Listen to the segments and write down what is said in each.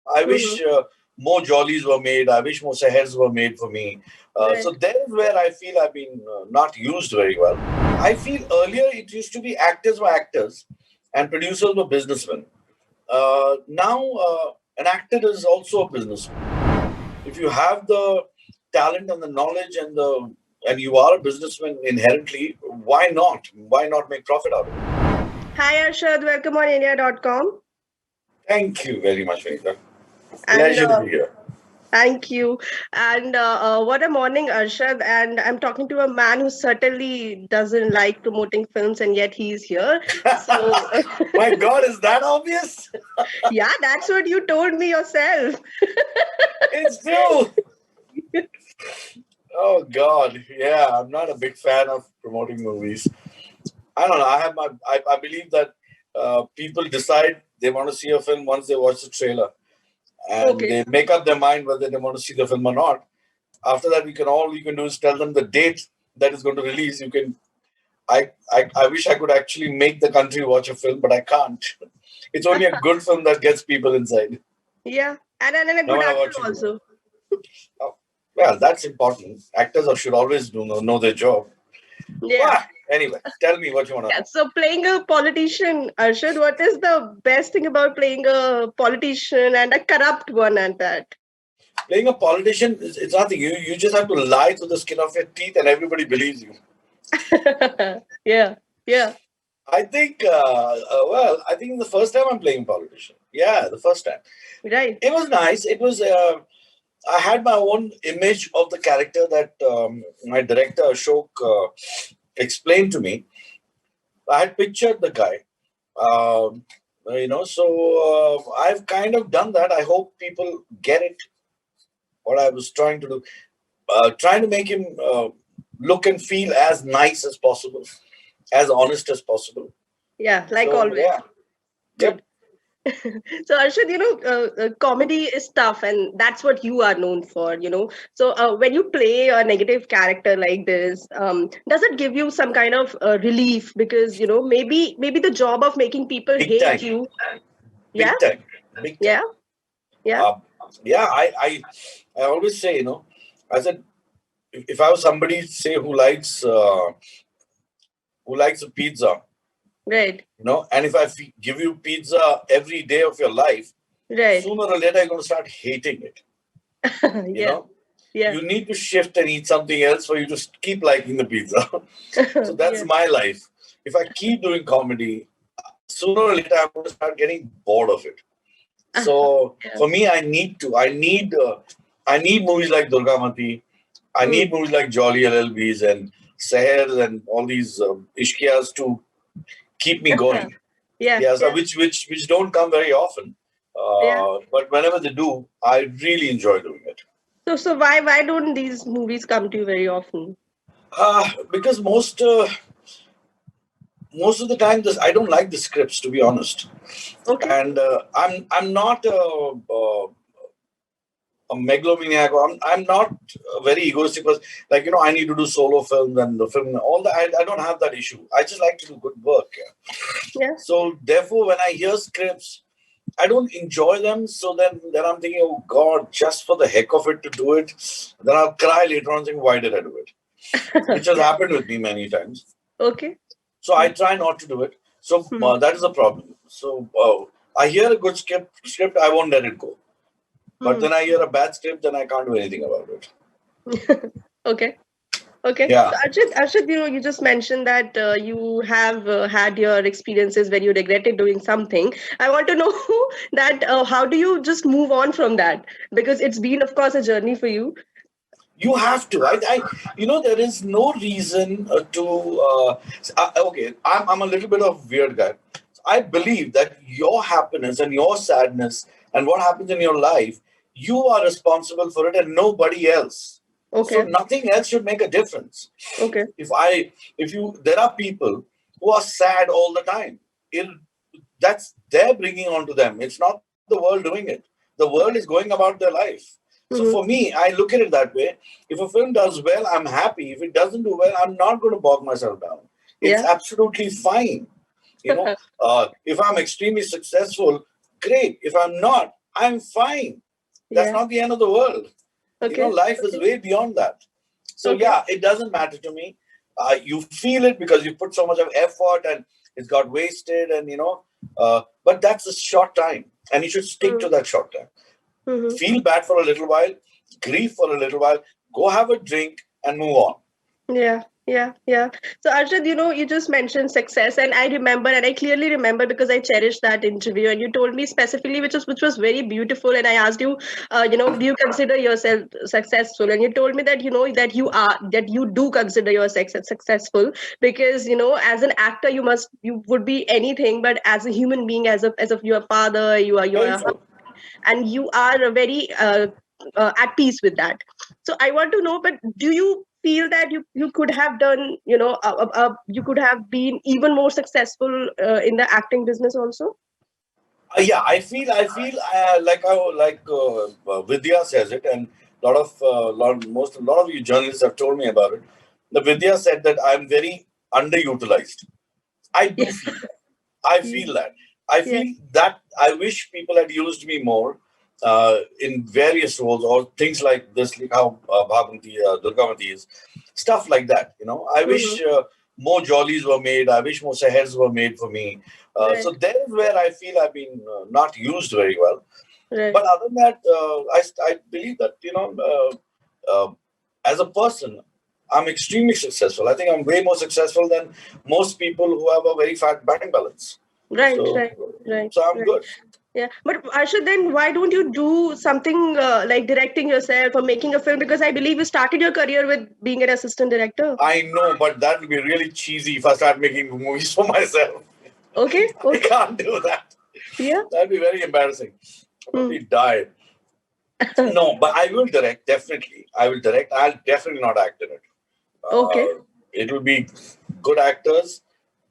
I Mm-hmm. wish more Jollies were made. I wish more Sehers were made for me. So Right. there is where I feel I've been not used very well. I feel earlier it used to be actors were actors and producers were businessmen. Now an actor is also a businessman. If you have the talent and the knowledge and you are a businessman inherently, why not? Why not make profit out of it? Hi, Arshad. Welcome on India.com. Thank you very much, Vanita. And Pleasure to be here. thank you. And what a morning, Arshad. And I'm talking to a man who certainly doesn't like promoting films, and yet he's here. So, My God, is that obvious? yeah, that's what you told me yourself. It's true. Oh God, yeah. I'm not a big fan of promoting movies. I don't know. I believe that people decide they want to see a film once they watch the trailer, and Okay. they make up their mind whether they want to see the film or not. After that, all you can do is tell them the date that is going to release. You can. I wish I could actually make the country watch a film, but I can't. It's only a good film that gets people inside, Yeah. And a no good matter actor what you do. also. Oh, well, that's important. Actors should always know their job. Yeah. Ah, anyway, tell me what you want to Yeah. know. So, playing a politician, Arshad, what is the best thing about playing a politician and a corrupt one at that? Playing a politician is it's nothing. You just have to lie through the skin of your teeth, and everybody believes you. Yeah. Yeah. I think. I think the first time I'm playing politician. Yeah, the first time. Right. It was nice. It was. I had my own image of the character that my director Ashok explained to me. I had pictured the guy. Um, so I've kind of done that. I hope people get it. What I was trying to do, trying to make him look and feel as nice as possible, as honest as possible. Yeah. Like So always. yeah, yep. Good. So Arshad, comedy is tough, and that's what you are known for. So when you play a negative character like this, does it give you some kind of relief? Because maybe the job of making people Big hate time, you. Yeah. big time, big time. Yeah. Yeah. Uh, yeah, I always say, I said if I was somebody say who likes a pizza, Right. and if I give you pizza every day of your life, Right. sooner or later you're going to start hating it. You Yeah. know, Yeah. you need to shift and eat something else for you to keep liking the pizza. So that's Yeah. my life. If I keep doing comedy, sooner or later I'm going to start getting bored of it. So Yeah. for me, I need movies like Durgamati. I Hmm. need movies like Jolly LLBs and Seher and all these Ishkiyas to keep me going. Yeah. Yeah, so Yeah. which don't come very often. Yeah. But whenever they do, I really enjoy doing it. So why don't these movies come to you very often? Because most of the time, this I don't like the scripts, to be honest. Okay. And I'm not a megalomaniac. I'm not a very egoistic person. Like I need to do solo films and the film all that. I don't have that issue. I just like to do good work. Yeah. Yeah. So therefore, when I hear scripts, I don't enjoy them. So then I'm thinking, oh God, just for the heck of it to do it. Then I'll cry later on, thinking, why did I do it? Which has Yeah. happened with me many times. Okay. So I try not to do it. So Hmm. that is a problem. So I hear a good script, I won't let it go. But Hmm. then I hear a bad script, then I can't do anything about it. Okay. Okay. So Yeah. Arshad, you just mentioned that you have had your experiences when you regretted doing something. I want to know that how do you just move on from that? Because it's been, of course, a journey for you. You have to. There is no reason to. Okay, I'm a little bit of weird guy. I believe that your happiness and your sadness and what happens in your life, you are responsible for it and nobody else. So Okay. nothing else should make a difference. Okay. There are people who are sad all the time. It, that's they're bringing onto them. It's not the world doing it. The world is going about their life. So for Hmm. me, I look at it that way. If a film does well, I'm happy. If it doesn't do well, I'm not going to bog myself down. It's Yeah. absolutely fine. If I'm extremely successful, great. If I'm not, I'm fine. That's Yeah. not the end of the world. Okay. Life is way beyond that. So Okay. yeah, it doesn't matter to me. You feel it because you put so much of effort and it's got wasted, and but that's a short time, and you should stick to that short time. Mm-hmm. Feel bad for a little while, grieve for a little while, go have a drink and move on. Yeah, yeah, yeah. So Arshad, you just mentioned success, and I remember, and I clearly remember because I cherished that interview, and you told me specifically, which was very beautiful, and I asked you, do you consider yourself successful? And you told me that that you do consider yourself successful because as an actor, you would be anything, but as a human being, as of your father, you are Very a true. and you are very at peace with that. So I want to know, but do you feel that you could have done, you could have been even more successful in the acting business also? Yeah, I feel like Vidya says it, and a lot of you journalists have told me about it. The Vidya said that I'm very underutilized. I do Yeah, feel that. I yeah, feel that. I yeah. feel that I wish people had used me more in various roles or things like this, like how Bhaganti, Durgavati is, stuff like that. I Hmm. wish more jollies were made. I wish more sehers were made for me. So Right, there is where I feel I've been not used very well. right. But other than that, I believe that as a person, I'm extremely successful. I think I'm way more successful than most people who have a very fat bank balance. Right, So, right, right, so I'm right. good. Yeah, but Arshad, then why don't you do something like directing yourself or making a film? Because I believe you started your career with being an assistant director. I know, but that would be really cheesy if I start making movies for myself. Okay, I okay. can't do that. Yeah. That'd be very embarrassing. I'll Hmm. probably die. No, but I will direct, definitely. I will direct. I'll definitely not act in it. Okay. It will be good actors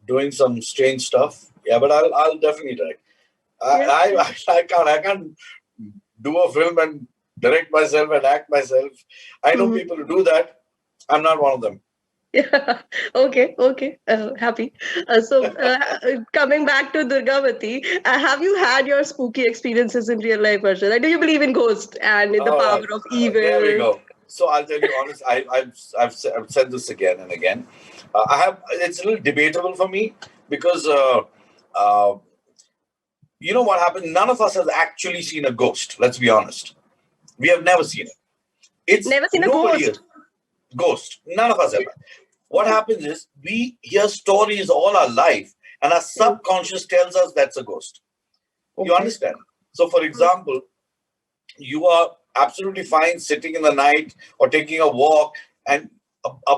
doing some strange stuff. Yeah, but I'll definitely direct. Yeah. I can't do a film and direct myself and act myself. I know Mhm. people who do that. I'm not one of them. Yeah. Okay. Okay. Happy. Coming back to Durgavati, have you had your spooky experiences in real life, Arshad? Like, do you believe in ghosts and in the All power right, of there we evil? go. So I'll tell you honest. I've said this again and again. I have. It's a little debatable for me because uh, you know what happened. None of us has actually seen a ghost. Let's be honest. We have never seen it. It's Never seen a nobody ghost. has ghost. None of us Okay. ever. What happens is we hear stories all our life, and our Mm. subconscious tells us that's a ghost. You Okay. understand? So, for Mm. example, you are absolutely fine sitting in the night or taking a walk, and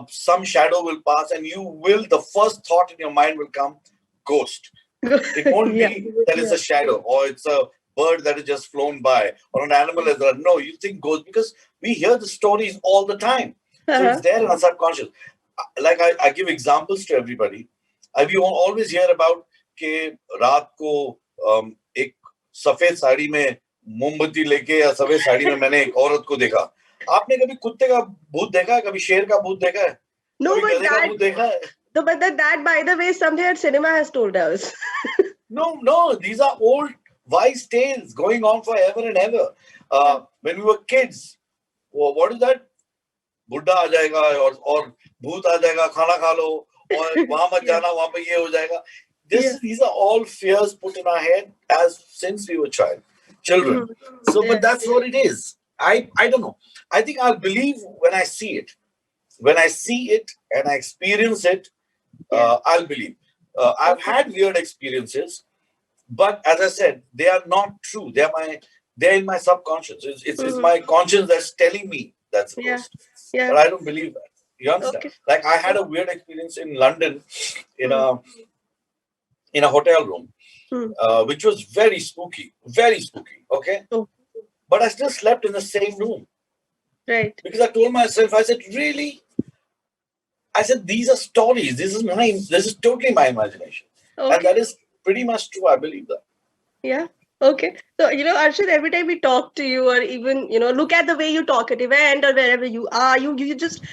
some shadow will pass, and the first thought in your mind will come, ghost. It won't Yeah. be that it's Yeah. a shadow or it's a bird that has just flown by or an animal has run. No, you think ghost because we hear the stories all the time. So it's Uh-huh. there in our subconscious. Like I give examples to everybody. We always hear about कि रात को एक सफेद साड़ी में मोमबत्ती लेके या सफेद साड़ी में मैंने एक औरत को देखा. आपने कभी कुत्ते का भूत देखा है? कभी शेर का भूत देखा है? No, कभी but गधे का भूत देखा है? that, by the way, is something that cinema has told us. No, no, these are old wise tales going on forever and ever. When we were kids, what is that? बुड्ढा आ जाएगा और भूत आ जाएगा खाना खा लो और वहां मत Yeah. जाना वहां पे ये हो जाएगा. Yeah. These are all fears put in our head as since we were children. Mhm. So, Yeah. but that's what it is. I don't know. I think I'll believe when I see it. When I see it and I experience it, Yeah. I'll believe. I've Okay. had weird experiences, but as I said, they are not true. They're in my subconscious. It's Mhm. my conscience that's telling me that's a Yeah. ghost. Yeah. But I don't believe that. You understand? Okay. Like I had Okay. a weird experience in London in Mm. a hotel room, Mm. which was very spooky. Very spooky. Okay. Oh, But I still slept in the same room right. because I told myself, I said, really? I said, these are stories. This is totally my imagination. And Okay. that is pretty much true. I believe that. Yeah. Okay. So, Arshad, every time we talk to you or even, look at the way you talk at event or wherever you are, you just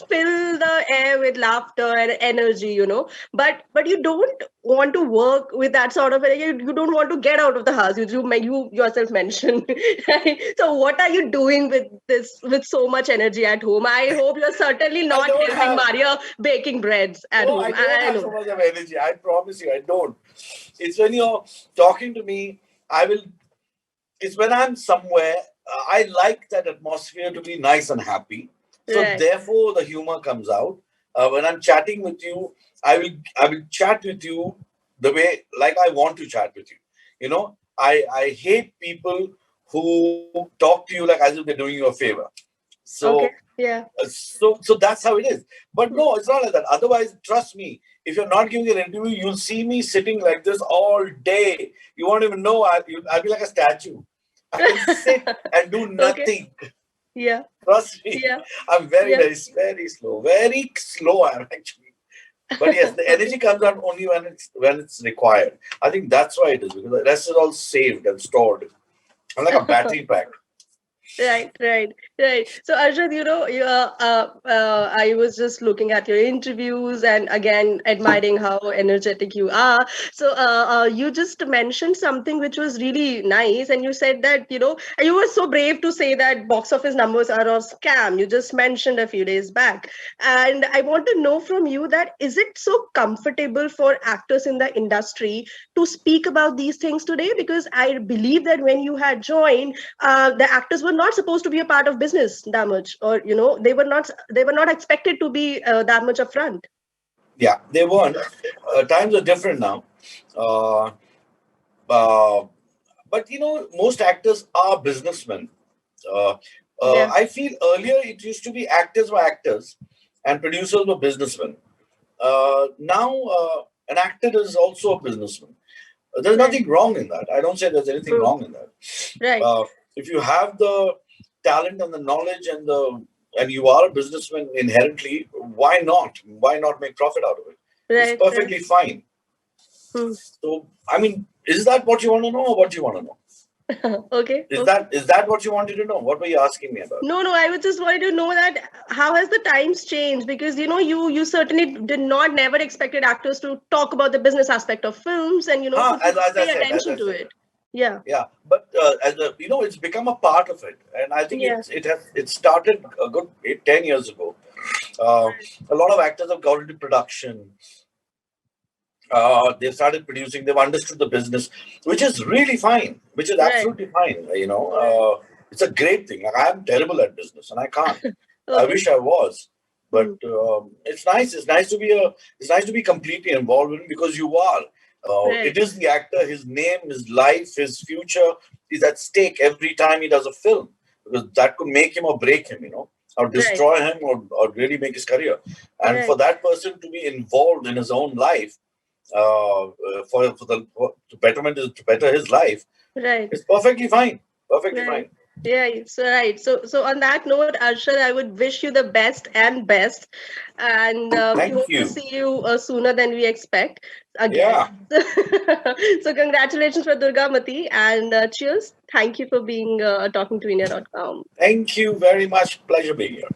fill the air with laughter and energy. But you don't want to work with that sort of you don't want to get out of the house. You yourself mentioned. Right? So what are you doing with this with so much energy at home? I hope you're certainly I not don't helping have. Maria baking breads at No, home. I don't I have so know. much of energy. I promise you, I don't. It's when you're talking to me, I will. It's when I'm somewhere. I like that atmosphere to be nice and happy. So Right. therefore, the humor comes out. When I'm chatting with you, I will chat with you the way like I want to chat with you. I hate people who talk to you like as if they're doing you a favor. Okay. So Yeah. so that's how it is. But no, it's not like that. Otherwise, trust me, if you're not giving an interview, you'll see me sitting like this all day. You won't even know. I'll be like a statue. I can sit and do Okay. nothing. Yeah. Trust me. Yeah. I'm very, Yeah. very, very slow. Very slow I'm actually. But yes, the Okay. energy comes out only when it's required. I think that's why it is, because the rest is all saved and stored. I'm like a battery pack. Right. So Arshad, I was just looking at your interviews and again admiring how energetic you are. So you just mentioned something which was really nice, and you said that you were so brave to say that box office numbers are a scam. You just mentioned a few days back, and I want to know from you that is it so comfortable for actors in the industry to speak about these things today? Because I believe that when you had joined the actors were not supposed to be a part of business that much, or they were not expected to be that much upfront. Yeah, they weren't. Times are different now. Uh, uh, but most actors are businessmen. Uh, Yeah. I feel earlier it used to be actors were actors and producers were businessmen. Now an actor is also a businessman. There's Right. nothing wrong in that. I don't say there's anything True. wrong in that. Right. If you have the talent and the knowledge and you are a businessman inherently, why not? Why not make profit out of it? It's Right. perfectly fine. Hmm. So, I mean, is that what you want to know, or what do you want to know? Okay. Is Okay. that what you wanted to know? What were you asking me about? No, I was just wanted to know that how has the times changed? Because you certainly did not never expected actors to talk about the business aspect of films and Huh, to pay as I attention to said, it. Yeah. yeah. But it's become a part of it, and I think Yeah. it started a good 10 years ago. Uh, a lot of actors have got into production. They've started producing. They've understood the business, which is really fine. Which is Right. absolutely fine. Right. It's a great thing. Like, I'm terrible at business, and I can't. I Okay. wish I was, but Hmm. it's nice. It's nice to be completely involved in, because you are. Right. It is the actor. His name, his life, his future is at stake every time he does a film, because that could make him or break him. Or Right. destroy him, or really make his career. And for Right. that person to be involved in his own life, for to betterment to better his life, Right. it's perfectly fine. Perfectly Right. fine. Yeah, it's right. So on that note, Arshad, I would wish you the best and best, and we Thank hope to you. see you sooner than we expect again. Yeah. So congratulations for Durga Mati, and cheers. Thank you for being talking to India.com. Thank you very much. Pleasure being here.